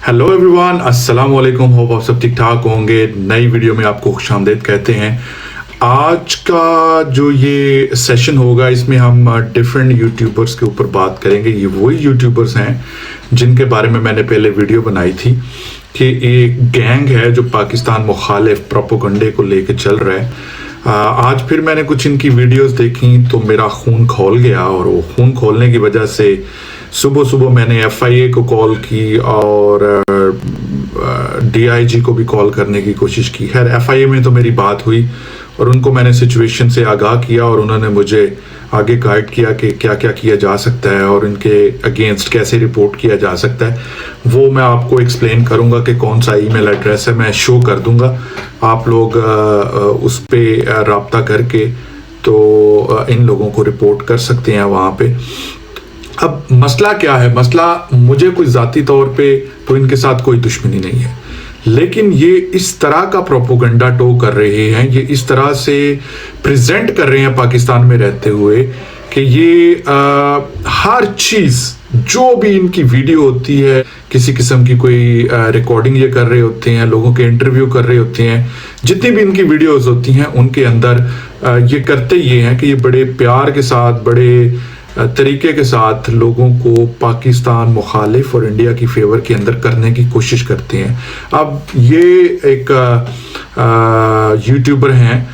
Hello everyone, अस्सलाम वालेकुम। Hope आप सब ठीक ठाक होंगे। नई वीडियो में आपको खुशामदीद कहते हैं। आज का जो ये सेशन होगा इसमें हम डिफरेंट यूट्यूबर्स के ऊपर बात करेंगे। ये वही यूट्यूबर्स हैं जिनके बारे में मैंने पहले वीडियो बनाई थी कि एक गैंग है जो पाकिस्तान मुखालिफ प्रोपेगेंडे को लेके चल रहा है। आज फिर मैंने कुछ इनकी वीडियोस देखी तो मेरा खून खौल गया, और वो खून खोलने की वजह से सुबह सुबह मैंने FIA को कॉल की और DIG को भी कॉल करने की कोशिश की। खैर FIA में तो मेरी बात हुई और उनको मैंने सिचुएशन से आगाह किया और उन्होंने मुझे आगे गाइड किया कि क्या क्या किया जा सकता है और इनके अगेंस्ट कैसे रिपोर्ट किया जा सकता है। वो मैं आपको एक्सप्लेन करूंगा कि कौन सा ईमेल एड्रेस है, मैं शो कर दूंगा। आप लोग उस पर रब्ता करके तो इन लोगों को रिपोर्ट कर सकते हैं वहाँ पे। अब मसला क्या है? मसला मुझे कोई ज़ाती तौर पे तो इनके साथ कोई दुश्मनी नहीं है, लेकिन ये इस तरह का प्रोपेगेंडा टो कर रहे हैं, ये इस तरह से प्रेजेंट कर रहे हैं पाकिस्तान में रहते हुए कि ये हर चीज़ जो भी इनकी वीडियो होती है, किसी किस्म की कोई रिकॉर्डिंग ये कर रहे होते हैं, लोगों के इंटरव्यू कर रहे होते हैं, जितनी भी इनकी वीडियोस होती हैं उनके अंदर ये करते ये हैं कि ये बड़े प्यार के साथ, बड़े तरीके के साथ लोगों को पाकिस्तान मुखालिफ और इंडिया की फेवर के अंदर करने की कोशिश करते हैं। अब ये एक यूट्यूबर हैं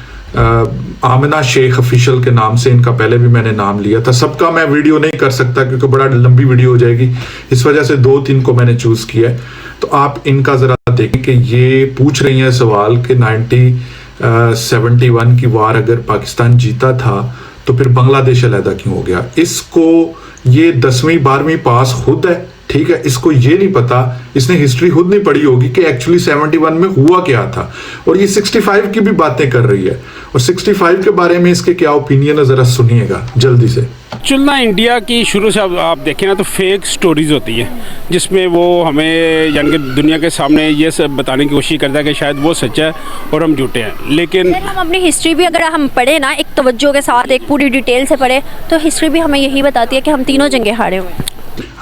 आमिना शेख ऑफिशियल के नाम से, इनका पहले भी मैंने नाम लिया था। सबका मैं वीडियो नहीं कर सकता क्योंकि बड़ा लंबी वीडियो हो जाएगी, इस वजह से 2-3 को मैंने चूज किया है। तो आप इनका जरा देखें कि ये पूछ रही हैं सवाल कि 1971 की वार अगर पाकिस्तान जीता था तो फिर बांग्लादेश अलहदा क्यों हो गया। इसको ये 10वीं 12वीं पास खुद है, ठीक है, इसको ये नहीं पता, इसने हिस्ट्री खुद नहीं पढ़ी होगी कि एक्चुअली 71 में हुआ क्या था। और ये 65 की भी बातें कर रही है, और 65 के बारे में इसके क्या ओपिनियन है जरा सुनिएगा जल्दी से। चलना इंडिया की शुरू से आप देखें ना तो फेक स्टोरीज होती है जिसमें वो हमें यानी कि दुनिया के सामने ये सब बताने की कोशिश करता है कि शायद वो सच्चा है और हम झूठे हैं। लेकिन हम अपनी हिस्ट्री भी अगर हम पढ़े ना एक तवज्जो के साथ, एक पूरी डिटेल से पढ़े, तो हिस्ट्री भी हमें यही बताती है कि हम तीनों जंगें हारे हुए हैं।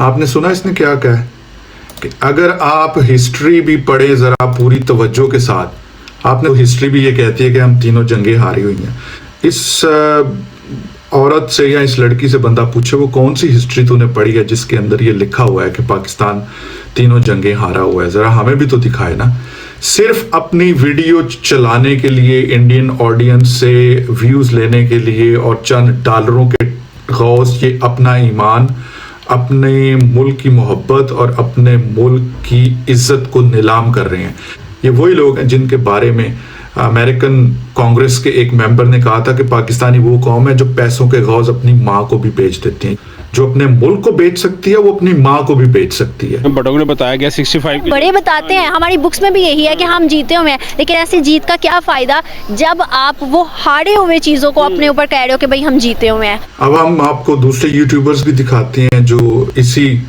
आपने सुना इसने क्या कहा है कि अगर आप हिस्ट्री भी पढ़े जरा पूरी तवज्जो के साथ, आपने हिस्ट्री भी ये कहती है कि हम तीनों जंगें हारी हुई हैं। इस औरत से या इस लड़की से बंदा पूछे वो कौन सी हिस्ट्री तूने पढ़ी है जिसके अंदर ये लिखा हुआ है कि पाकिस्तान तीनों जंगें हारा हुआ है, जरा हमें भी तो दिखाए ना। सिर्फ अपनी वीडियो चलाने के लिए, इंडियन ऑडियंस से व्यूज लेने के लिए और चंद डॉलरों के गौस, ये अपना ईमान, अपने मुल्क की मोहब्बत और अपने मुल्क की इज्जत को नीलाम कर रहे हैं। ये वही लोग हैं जिनके बारे में अमेरिकन कांग्रेस के एक मेंबर ने कहा था कि पाकिस्तानी वो कौम है जो पैसों के गौज अपनी माँ को भी बेच देती है। जो अपने मुल्क को बेच सकती है वो अपनी माँ को भी बेच सकती है। बड़ों ने बताया गया 65 बड़े बताते हैं, हमारी बुक्स में भी यही है कि हम जीते हुए हैं, लेकिन ऐसी जीत का क्या फायदा जब आप वो हारे हुए चीजों को अपने ऊपर कह रहे हो कि भाई हम जीते हुए हैं। अब हम आपको दूसरे यूट्यूबर्स भी दिखाते हैं जो इसी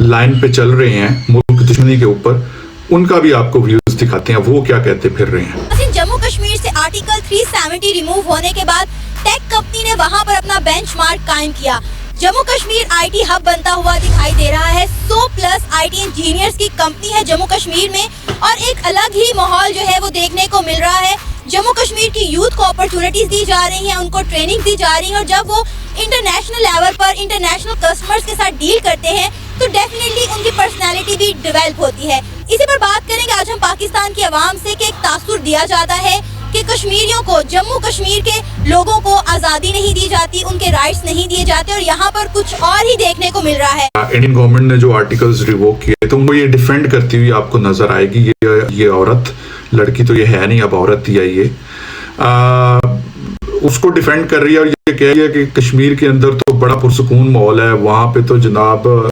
लाइन पे चल रहे हैं मुल्क दुश्मनी के ऊपर, उनका भी आपको व्यूज दिखाते हैं वो क्या कहते फिर रहे हैं। जम्मू कश्मीर से आर्टिकल 370 रिमूव होने के बाद टेक कंपनी ने वहां पर अपना बेंचमार्क कायम किया। जम्मू कश्मीर IT हब बनता हुआ दिखाई दे रहा है। 100+ IT इंजीनियर्स की कंपनी है जम्मू कश्मीर में, और एक अलग ही माहौल जो है वो देखने को मिल रहा है। जम्मू कश्मीर की यूथ को अपॉर्चुनिटीज दी जा रही हैं, उनको ट्रेनिंग दी जा रही है, और जब वो इंटरनेशनल लेवल पर इंटरनेशनल कस्टमर्स के साथ डील करते हैं तो डेफिनेटली उनकी पर्सनैलिटी भी डेवलप होती है। इसी पर बात करेंगे आज हम पाकिस्तान की आवाम से कि एक तासुर दिया जाता है कि कश्मीरियों को, जम्मू कश्मीर के लोगों को आज़ादी नहीं दी जाती, उनके राइट्स नहीं दिए जाते, और यहाँ पर कुछ और ही देखने को मिल रहा है। इंडियन गवर्नमेंट ने जो आर्टिकल्स रिवोक किए तो वो ये डिफेंड करती हुई आपको नजर आएगी। ये औरत, लड़की तो ये है नहीं, अब औरत ही आई है, उसको डिफेंड कर रही है और ये कह रही है कि कश्मीर के अंदर तो बड़ा पुरसुकून माहौल है, वहाँ पे तो जनाब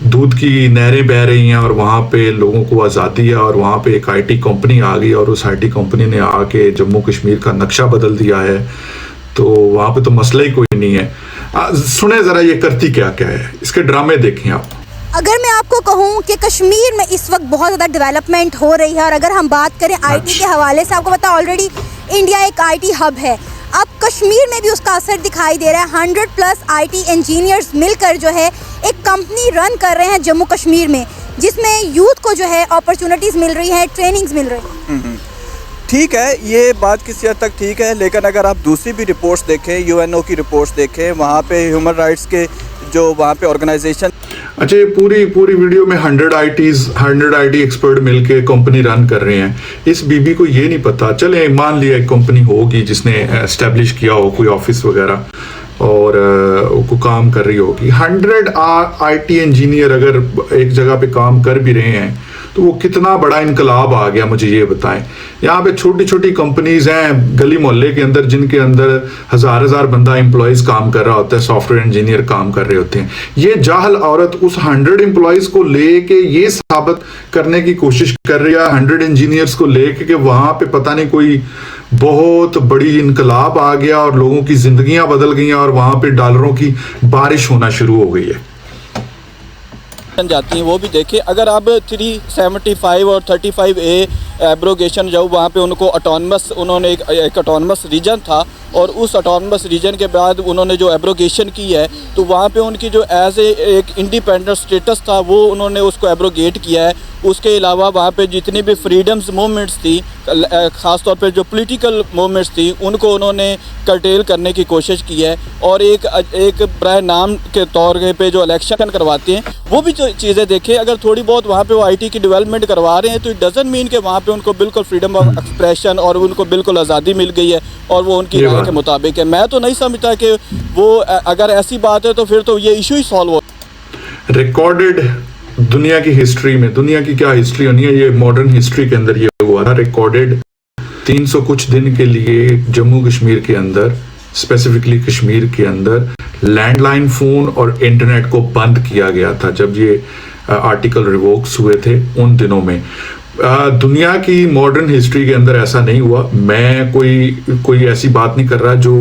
दूध की नहरें बह रही हैं और वहाँ पे लोगों को आज़ादी है, और वहाँ पे एक IT कंपनी आ गई और उस IT कंपनी ने आके जम्मू कश्मीर का नक्शा बदल दिया है, तो वहाँ पे तो मसला ही कोई नहीं है। सुने ज़रा ये करती क्या क्या है, इसके ड्रामे देखें आप। अगर मैं आपको कहूँ कि कश्मीर में इस वक्त बहुत ज़्यादा डेवलपमेंट हो रही है, और अगर हम बात करें IT के हवाले से, आपको पता ऑलरेडी इंडिया एक IT हब है, अब कश्मीर में भी उसका असर दिखाई दे रहा है। 100+ IT इंजीनियर्स मिलकर जो है एक कंपनी रन कर रहे हैं जम्मू कश्मीर में। जिसमें यूथ को जो है अपॉर्चुनिटीज़ मिल रही है, ट्रेनिंग्स मिल रही है। ठीक है, ये बात किसी हद तक ठीक है, लेकिन अगर आप दूसरी भी रिपोर्ट्स देखें, यूएनओ की रिपोर्ट्स देखें, वहाँ पे ह्यूमन राइट्स के जो वहाँ पे ऑर्गेनाइजेशन। अच्छा, ये पूरी वीडियो में 100 IT एक्सपर्ट मिलके कंपनी रन कर रहे हैं। इस बीबी को ये नहीं पता, चले मान लिया एक कंपनी होगी जिसने एस्टेब्लिश किया हो कोई ऑफिस वगैरह और वो काम कर रही होगी। 100 IT इंजीनियर अगर एक जगह पे काम कर भी रहे हैं तो वो कितना बड़ा इनकलाब आ गया, मुझे ये बताएं। यहाँ पे छोटी छोटी कंपनीज हैं गली मोहल्ले के अंदर, जिनके अंदर हजार बंदा एम्प्लॉयज काम कर रहा होता है, सॉफ्टवेयर इंजीनियर काम कर रहे होते हैं। ये जाहल औरत उस 100 एम्प्लॉयज को लेके ये साबित करने की कोशिश कर रही है, 100 इंजीनियर्स को लेके कि वहां पे पता नहीं कोई बहुत बड़ी इनकलाब आ गया और लोगों की जिंदगियां बदल गई और वहां पे डॉलरों की बारिश होना शुरू हो गई है। जाती हैं वो भी देखें। अगर आप 375 और 35A एब्रोगेशन जो वहाँ पे उनको ऑटोनमस, उन्होंने एक ऑटोनमस रीजन था और उस ऑटोनमस रीजन के बाद उन्होंने जो एब्रोगेशन की है तो वहाँ पे उनकी जो एज एक इंडिपेंडेंट स्टेटस था वो उन्होंने उसको एब्रोगेट किया है। उसके अलावा वहाँ पे जितनी भी फ्रीडम्स मूवमेंट्स थी, ख़ास तौर पे जो पॉलिटिकल मूवमेंट्स थी, उनको उन्होंने कर्टेल करने की कोशिश की है। और एक बराए नाम के तौर पे जो इलेक्शन करवाते हैं वो भी जो चीज़ें देखें। अगर थोड़ी बहुत वहाँ पे वो IT की डेवलपमेंट करवा रहे हैं तो इट डजंट मीन कि वहाँ पे उनको बिल्कुल फ्रीडम ऑफ एक्सप्रेशन और उनको बिल्कुल आज़ादी मिल गई है और वो उनकी राय के मुताबिक है। मैं तो नहीं समझता कि वो अगर ऐसी बात है तो फिर तो ये इशू ही सॉल्व हो। रिकॉर्डेड दुनिया की हिस्ट्री में, दुनिया की क्या हिस्ट्री होनी है, ये मॉडर्न हिस्ट्री के अंदर ये हुआ था। रिकॉर्डेड 300 कुछ दिन के लिए जम्मू कश्मीर के अंदर, स्पेसिफिकली कश्मीर के अंदर लैंडलाइन फोन और इंटरनेट को बंद किया गया था जब ये आर्टिकल रिवोक्स हुए थे उन दिनों में। दुनिया की मॉडर्न हिस्ट्री के अंदर ऐसा नहीं हुआ। मैं कोई ऐसी बात नहीं कर रहा जो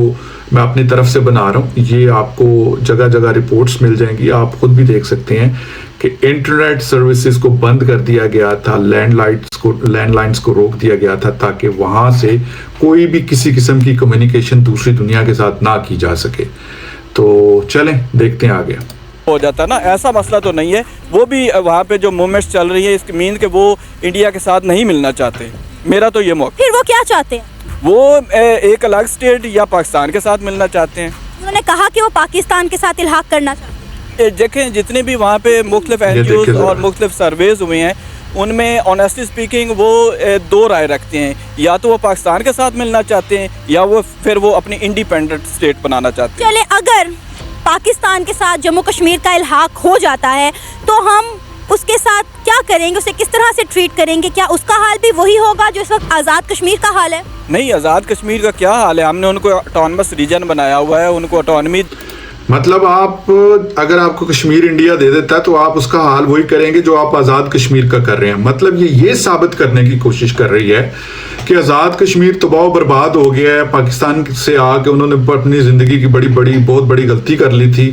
मैं अपनी तरफ से बना रहा हूँ। ये आपको जगह जगह रिपोर्ट्स मिल जाएंगी, आप खुद भी देख सकते हैं कि इंटरनेट सर्विसेज को बंद कर दिया गया था, लैंडलाइंस को रोक दिया गया था ताकि वहां से कोई भी किसी किस्म की कम्युनिकेशन दूसरी दुनिया के साथ ना की जा सके। तो चलें देखते हैं आगे हो जाता ना, ऐसा मसला तो नहीं है। वो भी वहाँ पे जो मूवमेंट्स चल रही है इसके मीन के वो इंडिया के साथ नहीं मिलना चाहते। मेरा तो ये मौका। फिर वो क्या चाहते हैं? वो एक अलग स्टेट या पाकिस्तान के साथ मिलना चाहते हैं। उन्होंने कहा कि वो पाकिस्तान के साथ इल्हाक करना चाहते हैं। देखें जितने भी वहाँ पे मुख्तलिफ NGOs और मुख्तलिफ सर्वेज हुए हैं उनमें ऑनेस्टली स्पीकिंग वो दो राय रखते हैं, या तो वो पाकिस्तान के साथ मिलना चाहते हैं या फिर वो अपनी इंडिपेंडेंट स्टेट बनाना चाहते हैं। चले, अगर पाकिस्तान के साथ जम्मू कश्मीर का इल्हाक हो जाता है तो हम उसके साथ क्या करेंगे, उसे किस तरह से ट्रीट करेंगे? क्या उसका हाल भी वही होगा जो इस वक्त आज़ाद कश्मीर का हाल है? नहीं, आज़ाद कश्मीर का क्या हाल है? हमने उनको ऑटोनमस रीजन बनाया हुआ है, उनको ऑटोनमी। मतलब आप अगर आपको कश्मीर इंडिया दे देता है तो आप उसका हाल वही करेंगे जो आप आज़ाद कश्मीर का कर रहे हैं। मतलब ये साबित करने की कोशिश कर रही है कि आज़ाद कश्मीर तबाह बर्बाद हो गया है। पाकिस्तान से आके उन्होंने अपनी ज़िंदगी की बहुत बड़ी गलती कर ली थी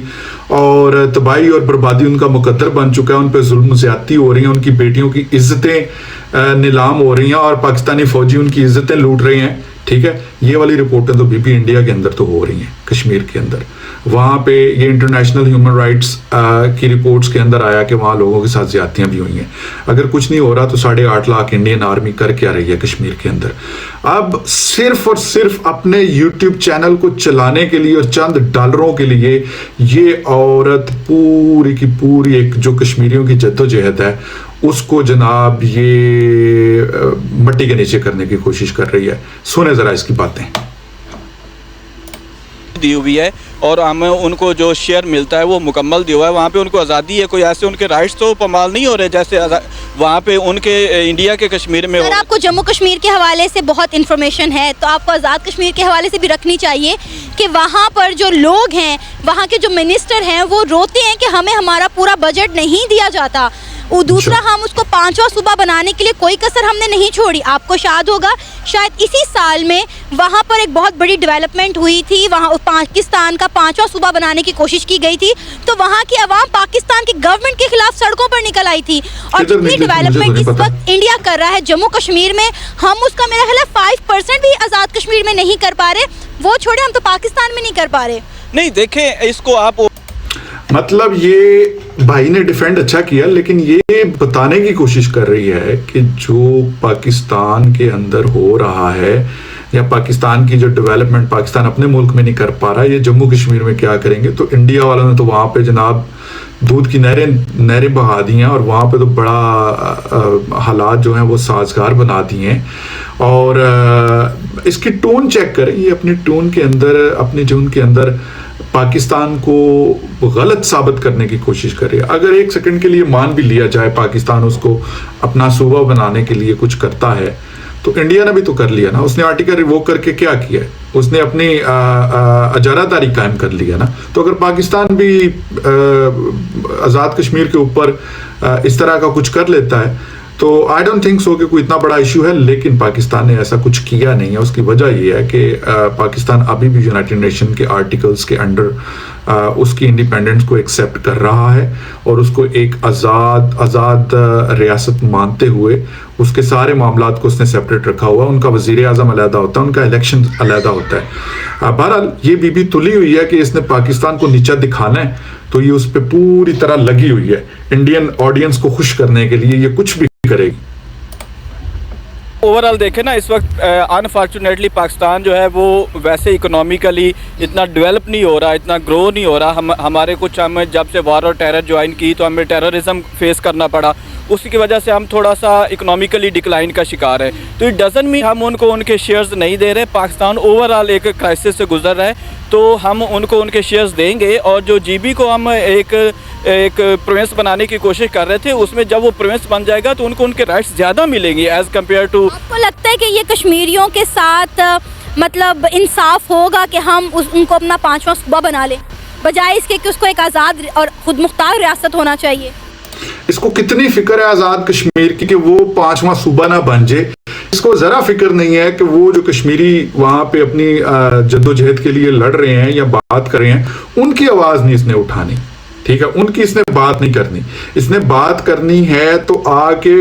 और तबाही और बर्बादी उनका मुकद्दर बन चुका है। उन पर जुल्म ज़्यादती हो रही हैं, उनकी बेटियों की इज्जतें नीलाम हो रही हैं और पाकिस्तानी फ़ौजी उनकी इज्जतें लूट रहे हैं। ठीक है, ये वाली रिपोर्टें तो भी इंडिया के अंदर तो हो रही हैं, कश्मीर के अंदर। वहाँ पे ये इंटरनेशनल ह्यूमन राइट्स की रिपोर्ट्स के अंदर आया कि वहाँ लोगों के साथ ज्यादतियाँ भी हुई हैं। अगर कुछ नहीं हो रहा तो 8.5 लाख इंडियन आर्मी कर क्या रही है कश्मीर के अंदर। अब सिर्फ और सिर्फ अपने यूट्यूब चैनल को चलाने के लिए और चंद डॉलरों के लिए ये औरत पूरी की पूरी एक जो कश्मीरियों की जद्दोजहद है उसको जनाब ये मट्टी के नीचे करने की कोशिश कर रही है। सुने जरा इसकी बातें। दी हुई है और हमें उनको जो शेयर मिलता है वो मुकम्मल दिया हुआ है। वहाँ पे उनको आज़ादी है, कोई ऐसे उनके राइट्स तो पमाल नहीं हो रहे जैसे वहाँ पे उनके इंडिया के कश्मीर में। अगर आपको जम्मू कश्मीर के हवाले से बहुत इन्फॉर्मेशन है तो आपको आज़ाद कश्मीर के हवाले से भी रखनी चाहिए कि वहाँ पर जो लोग हैं, वहाँ के जो मिनिस्टर हैं वो रोते हैं कि हमें हमारा पूरा बजट नहीं दिया जाता। वो दूसरा, हम उसको 5वां सूबा बनाने के लिए कोई कसर हमने नहीं छोड़ी। आपको याद होगा शायद इसी साल में वहाँ पर एक बहुत बड़ी डेवलपमेंट हुई थी, वहाँ पाकिस्तान का 5वां सूबा बनाने की कोशिश की गई थी तो वहाँ की आवाम पाकिस्तान की गवर्नमेंट के खिलाफ सड़कों पर निकल आई थी। और जितनी डेवलपमेंट इस वक्त इंडिया कर रहा है जम्मू कश्मीर में, हम उसका मेरा ख्याल है 5% भी आज़ाद कश्मीर में नहीं कर पा रहे। वो छोड़े, हम तो पाकिस्तान में नहीं कर पा रहे। नहीं, देखें इसको आप मतलब ये भाई ने डिफेंड अच्छा किया, लेकिन ये बताने की कोशिश कर रही है कि जो पाकिस्तान के अंदर हो रहा है या पाकिस्तान की जो डेवलपमेंट पाकिस्तान अपने मुल्क में नहीं कर पा रहा, ये जम्मू कश्मीर में क्या करेंगे। तो इंडिया वालों ने तो वहाँ पे जनाब दूध की नहरें बहा दी हैं और वहाँ पे तो बड़ा हालात जो हैं वो साजगार बना दिए हैं। और इसकी टोन चेक करें, ये अपनी टोन के अंदर, अपनी टोन के अंदर पाकिस्तान को गलत साबित करने की कोशिश कर रही है। अगर एक सेकंड के लिए मान भी लिया जाए पाकिस्तान उसको अपना सूबा बनाने के लिए कुछ करता है, तो इंडिया ने भी तो कर लिया ना। उसने आर्टिकल रिवोक करके क्या किया है, उसने अपनी अजारादारी कायम कर लिया ना। तो अगर पाकिस्तान भी आज़ाद कश्मीर के ऊपर इस तरह का कुछ कर लेता है तो आई डोंट थिंक सो कि कोई इतना बड़ा इशू है। लेकिन पाकिस्तान ने ऐसा कुछ किया नहीं है। उसकी वजह यह है कि पाकिस्तान अभी भी यूनाइटेड नेशन के आर्टिकल्स के अंडर उसकी इंडिपेंडेंस को एक्सेप्ट कर रहा है और उसको एक आज़ाद रियासत मानते हुए उसके सारे मामलात को उसने सेपरेट रखा हुआ है। उनका वज़ीर आज़म अलहदा होता है, उनका इलेक्शन अलहदा होता है। बहरहाल ये बीबी तुली हुई है कि इसने पाकिस्तान को नीचा दिखाना है, तो ये उस पर पूरी तरह लगी हुई है। इंडियन ऑडियंस को खुश करने के लिए ये कुछ भी करेगी। ओवरऑल देखें ना, इस वक्त अनफॉर्चुनेटली पाकिस्तान जो है वो वैसे इकोनॉमिकली इतना डेवलप नहीं हो रहा, इतना ग्रो नहीं हो रहा। हमारे हम जब से वार और टेरर ज्वाइन की तो हमें टेररिज्म फेस करना पड़ा, उसकी वजह से हम थोड़ा सा इकोनॉमिकली डिक्लाइन का शिकार है। तो इट डजंट मीन हम उनको उनके शेयर्स नहीं दे रहे। पाकिस्तान ओवरऑल एक क्राइसिस से गुजर रहा है तो हम उनको उनके शेयर्स देंगे। और जो जीबी को हम एक प्रोविंस बनाने की कोशिश कर रहे थे, उसमें जब वो प्रोविंस बन जाएगा तो उनको उनके राइट्स ज़्यादा मिलेंगे एज़ कम्पेयर टू। आपको लगता है कि ये कश्मीरियों के साथ मतलब इंसाफ होगा कि हम उनको अपना 5वां सूबा बना लें, बजाय इसके कि उसको एक आज़ाद और खुद मुख्तार रियासत होना चाहिए? इसको कितनी फिक्र है आज़ाद कश्मीर की कि वो 5वां सूबा ना बन जाए। इसको ज़रा फिक्र नहीं है कि वो जो कश्मीरी वहाँ पे अपनी जद्दोजहद के लिए लड़ रहे हैं या बात कर रहे हैं, उनकी आवाज़ नहीं इसने उठानी, ठीक है। उनकी इसने बात नहीं करनी। इसने बात करनी है तो आके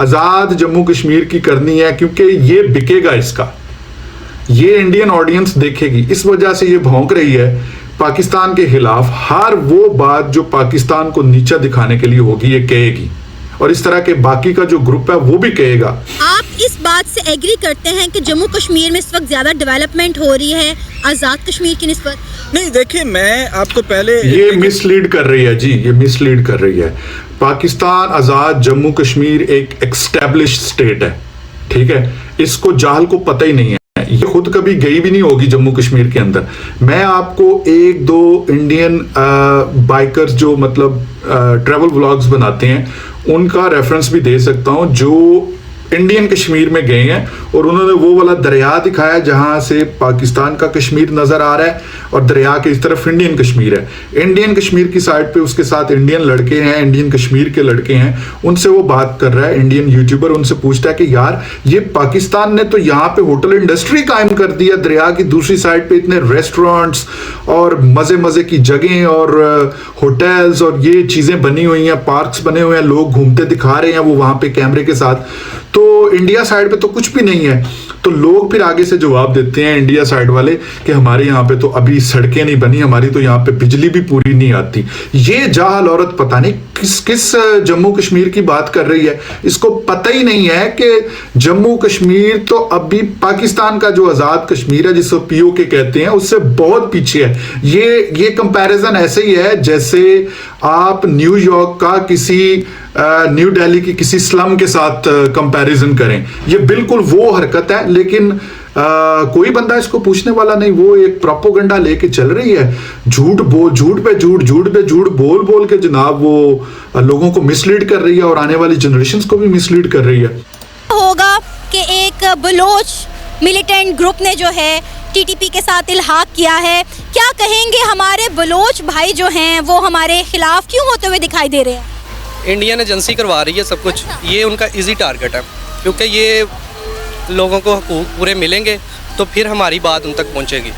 आज़ाद जम्मू कश्मीर की करनी है, क्योंकि ये बिकेगा इसका, ये इंडियन ऑडियंस देखेगी। इस वजह से ये भौंक रही है पाकिस्तान के खिलाफ। हर वो बात जो पाकिस्तान को नीचा दिखाने के लिए होगी ये कहेगी, और इस तरह के बाकी का जो ग्रुप है वो भी कहेगा। आप इस बात से एग्री करते हैं कि जम्मू कश्मीर में इस वक्त ज्यादा डेवलपमेंट हो रही है आज़ाद कश्मीर की निस्बत? नहीं, देखिए मैं आपको पहले ये मिसलीड कर रही है जी, ये मिसलीड कर रही है। पाकिस्तान आज़ाद जम्मू कश्मीर एक एस्टैब्लिश स्टेट है, ठीक है। इसको जाहल को पता ही नहीं है, ये खुद कभी गई भी नहीं होगी जम्मू कश्मीर के अंदर। मैं आपको 1-2 इंडियन बाइकर्स जो मतलब ट्रैवल व्लॉग्स बनाते हैं उनका रेफरेंस भी दे सकता हूं, जो इंडियन कश्मीर में गए हैं और उन्होंने वो वाला दरिया दिखाया जहां से पाकिस्तान का कश्मीर नजर आ रहा है और दरिया के इस तरफ इंडियन कश्मीर है। इंडियन कश्मीर की साइड पे उसके साथ इंडियन लड़के हैं, इंडियन कश्मीर के लड़के हैं, उनसे वो बात कर रहा है। इंडियन यूट्यूबर उनसे पूछता है कि यार ये पाकिस्तान ने तो यहाँ पे होटल इंडस्ट्री कायम कर दिया, दरिया की दूसरी साइड पे इतने रेस्टोरेंट्स और मजे मजे की जगह और होटल्स और ये चीजें बनी हुई हैं, पार्क्स बने हुए हैं, लोग घूमते दिखा रहे हैं वो वहां पे कैमरे के साथ। तो इंडिया साइड पे तो कुछ भी नहीं है। तो लोग फिर आगे से जवाब देते हैं इंडिया साइड वाले कि हमारे यहाँ पे तो अभी सड़कें नहीं बनी, हमारी तो यहाँ पे बिजली भी पूरी नहीं आती। ये जाहल औरत पता नहीं किस जम्मू कश्मीर की बात कर रही है। इसको पता ही नहीं है कि जम्मू कश्मीर तो अभी पाकिस्तान का जो आज़ाद कश्मीर है जिसको पीओके कहते हैं उससे बहुत पीछे है। ये कंपैरिजन ऐसे ही है जैसे आप न्यूयॉर्क का किसी न्यू दिल्ली की किसी स्लम के साथ कंपैरिजन करें। ये बिल्कुल वो हरकत है, लेकिन कोई बंदा इसको पूछने वाला नहीं। वो एक प्रोपोगंडा लेके चल रही है, झूठ पे झूठ बोल के जनाब वो लोगों को मिसलीड कर रही है और आने वाली जनरेशंस को भी मिसलीड कर रही है। होगा कि एक बलोच मिलिटेंट ग्रुप ने जो है टीटीपी के साथ इल्हाक किया है, क्या कहेंगे हमारे बलोच भाई जो हैं वो हमारे खिलाफ क्यों होते हुए दिखाई दे रहे हैं? इंडियन एजेंसी करवा रही है सब कुछ, ये उनका इजी टारगेट है, क्योंकि ये लोगों को हकूक पूरे मिलेंगे तो फिर हमारी बात उन तक पहुंचेगी।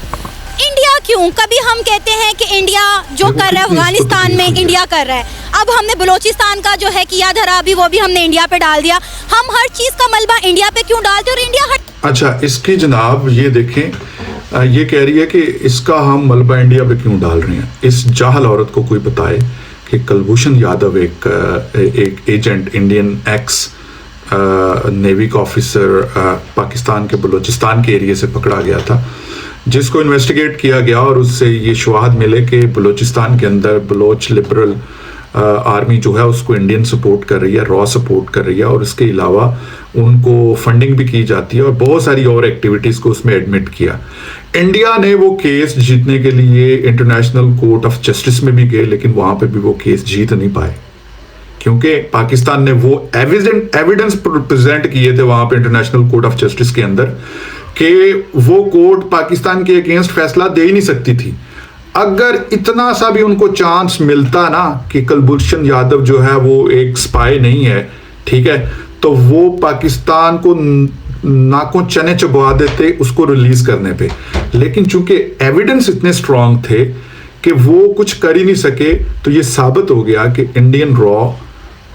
इंडिया क्यों? कभी हम कहते हैं कि इंडिया जो कर रहा है अफगानिस्तान में इंडिया कर रहा है, अब हमने बलोचिस्तान का जो है किया धरा अभी वो भी हमने इंडिया पे डाल दिया। हम हर चीज़ का मलबा इंडिया पे क्यों डालते और इंडिया हट। अच्छा, इसकी जनाब ये देखें ये कह रही है कि इसका हम मलबा इंडिया पे क्यों डाल रहे हैं। इस जाहल औरत को कोई बताए कि कुलभूषण यादव एक एजेंट, इंडियन एक्स नेवी का ऑफिसर पाकिस्तान के बलूचिस्तान के एरिया से पकड़ा गया था, जिसको इन्वेस्टिगेट किया गया और उससे ये शवाहद मिले कि बलूचिस्तान के अंदर बलोच लिबरल आर्मी जो है उसको इंडियन सपोर्ट कर रही है, रॉ सपोर्ट कर रही है, और इसके अलावा उनको फंडिंग भी की जाती है और बहुत सारी और एक्टिविटीज़ को उसमें एडमिट किया। इंडिया ने वो केस जीतने के लिए इंटरनेशनल कोर्ट ऑफ जस्टिस में भी गए, लेकिन वहाँ पे भी वो केस जीत नहीं पाए, क्योंकि पाकिस्तान ने वो एविडेंस प्रेजेंट किए थे वहाँ पे इंटरनेशनल कोर्ट ऑफ जस्टिस के अंदर कि वो कोर्ट पाकिस्तान के अगेंस्ट फैसला दे ही नहीं सकती थी। अगर इतना सा भी उनको चांस मिलता ना कि कुलभूषण यादव जो है वो एक स्पाई नहीं है, ठीक है, तो वो पाकिस्तान को नाकों चने चबा देते उसको रिलीज करने पे। लेकिन चूंकि एविडेंस इतने स्ट्रांग थे कि वो कुछ कर ही नहीं सके, तो ये साबित हो गया कि इंडियन रॉ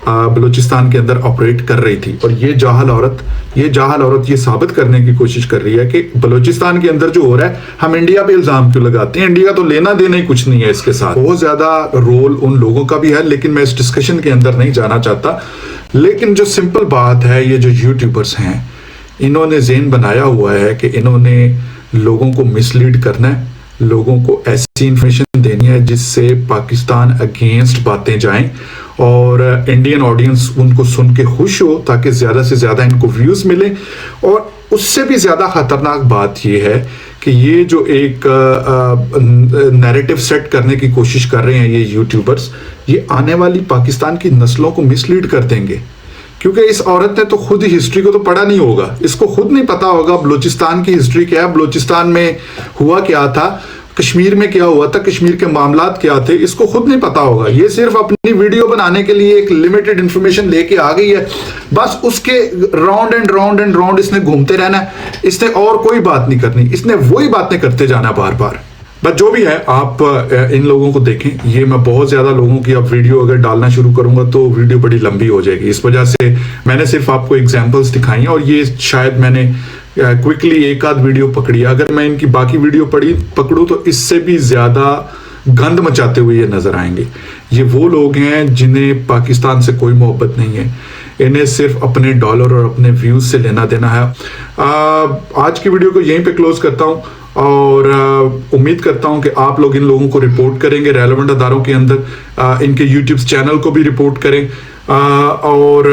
बलूचिस्तान के अंदर ऑपरेट कर रही थी। और ये जाहल औरत ये साबित करने की कोशिश कर रही है कि बलूचिस्तान के अंदर जो हो रहा है, हम इंडिया पे इल्जाम क्यों लगाते हैं, इंडिया तो लेना देना ही कुछ नहीं है इसके साथ। बहुत ज्यादा रोल उन लोगों का भी है, लेकिन मैं इस डिस्कशन के अंदर नहीं जाना चाहता। लेकिन जो सिंपल बात है, ये जो यूट्यूबर्स हैं, इन्होंने ज़हन बनाया हुआ है कि इन्होंने लोगों को मिसलीड करना है, लोगों को ऐसी इंफॉर्मेशन देनी है जिससे पाकिस्तान अगेंस्ट बातें जाएं और इंडियन ऑडियंस उनको सुन के खुश हो, ताकि ज़्यादा से ज़्यादा इनको व्यूज़ मिले। और उससे भी ज़्यादा ख़तरनाक बात यह है कि ये जो एक नैरेटिव सेट करने की कोशिश कर रहे हैं ये यूट्यूबर्स, ये आने वाली पाकिस्तान की नस्लों को मिसलीड कर देंगे। क्योंकि इस औरत ने तो खुद ही हिस्ट्री को तो पढ़ा नहीं होगा, इसको खुद नहीं पता होगा बलूचिस्तान की हिस्ट्री क्या है, बलूचिस्तान में हुआ क्या था, कश्मीर में क्या हुआ था, कश्मीर के मामलात क्या थे, इसको खुद नहीं पता होगा। ये सिर्फ अपनी वीडियो बनाने के लिए एक लिमिटेड इंफॉर्मेशन लेके आ गई है, बस उसके राउंड एंड राउंड इसने घूमते रहना है, इसने और कोई बात नहीं करनी, इसने वही बातें करते जाना बार बार। बस जो भी है, आप इन लोगों को देखें। ये मैं बहुत ज़्यादा लोगों की अब वीडियो अगर डालना शुरू करूंगा तो वीडियो बड़ी लंबी हो जाएगी, इस वजह से मैंने सिर्फ आपको एग्जांपल्स दिखाई हैं। और ये शायद मैंने क्विकली एक आध वीडियो पकड़ी है, अगर मैं इनकी बाकी वीडियो पकड़ूं तो इससे भी ज़्यादा गंद मचाते हुए ये नज़र आएंगे। ये वो लोग हैं जिन्हें पाकिस्तान से कोई मोहब्बत नहीं है, इन्हें सिर्फ अपने डॉलर और अपने व्यूज़ से लेना देना है। आज की वीडियो को यहीं पे क्लोज करता हूँ और उम्मीद करता हूं कि आप लोग इन लोगों को रिपोर्ट करेंगे रेलेवेंट अदारों के अंदर, इनके यूट्यूब चैनल को भी रिपोर्ट करें और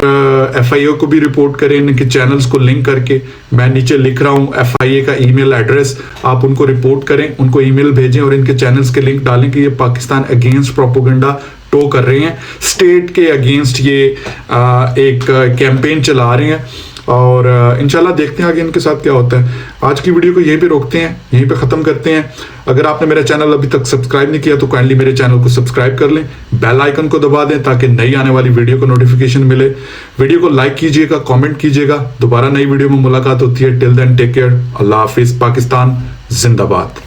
FIA को भी रिपोर्ट करें, इनके चैनल्स को लिंक करके। मैं नीचे लिख रहा हूं FIA का ईमेल एड्रेस, आप उनको रिपोर्ट करें, उनको ईमेल भेजें और इनके चैनल्स के लिंक डालें कि ये पाकिस्तान अगेंस्ट प्रोपोगंडा टो कर रहे हैं, स्टेट के अगेंस्ट ये एक कैंपेन चला रहे हैं। और इंशाल्लाह देखते हैं आगे इनके साथ क्या होता है। आज की वीडियो को यहीं पे रोकते हैं, यहीं पे ख़त्म करते हैं। अगर आपने मेरा चैनल अभी तक सब्सक्राइब नहीं किया तो काइंडली मेरे चैनल को सब्सक्राइब कर लें, बेल आइकन को दबा दें ताकि नई आने वाली वीडियो को नोटिफिकेशन मिले। वीडियो को लाइक कीजिएगा, कमेंट कीजिएगा। दोबारा नई वीडियो में मुलाकात होती है। टिल देन टेक केयर, अल्लाह हाफिज़, पाकिस्तान जिंदाबाद।